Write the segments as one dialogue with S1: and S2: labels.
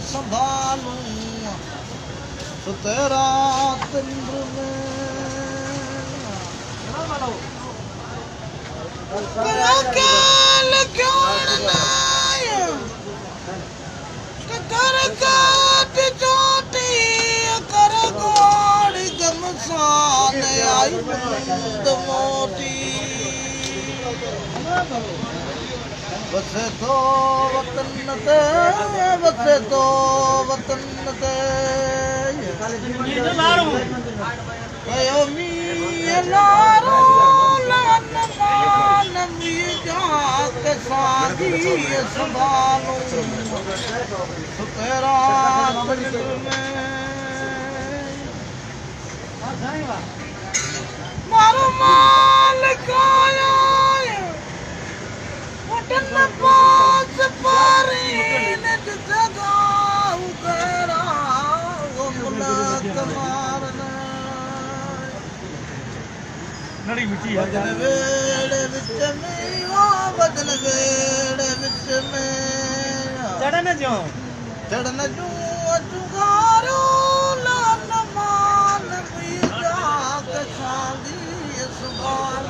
S1: संभालूं सुते रात निंद्र में कर काट चोटी कर गोड़ गमसान आई बंद मोटी बसे तो वतन ते कयो मी लारो लन मान मी जाक सादी संभालूं सुते रात निंद्र में मारो मालिक आया वतन पास पारी ने जगाऊ करा वो मुलाक मारना नड़ी मिट्टी है बदन वेड़े विच में ओ बदन वेड़े विच में चढ़न जो जुगारो लान मान भी जाग शादी संभाल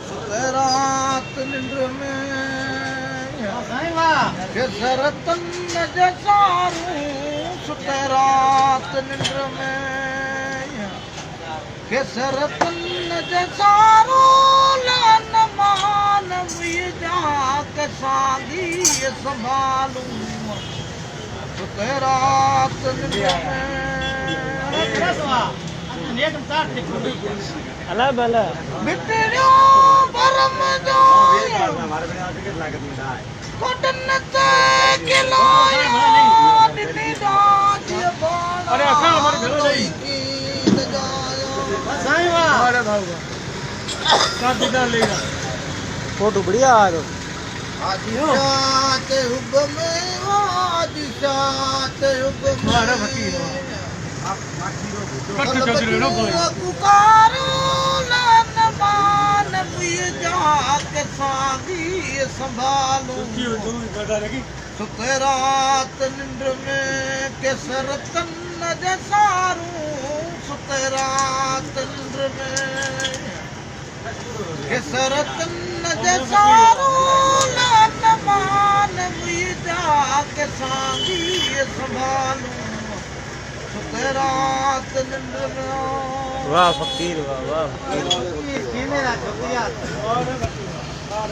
S1: सुते रात निंद्र में के सरतन जसारूं सुते रात निंद्र में के सरतन जसारो लान मान भी जाग शादी संभालूं सुते रात निंद्र में अला बला बिटड़ो बरम जो कोटन ते किलाया निनी दाज बाण अरे अखा हमारे घर नहीं साईं वाह अरे भाऊगा काटी डाल लेगा फोटो बढ़िया आ रहा आज शात हुब में आज शात हुब में अरे फकीर पुकारो लान मान भी जाक सादी संभालूं सुते रात निंद्र में के सरतन जसारूं सुते रात निंद्र में के सरतन जसारूं लान मान भी जाक सादी संभालूं रात निंद्र में वाह फकीर वाह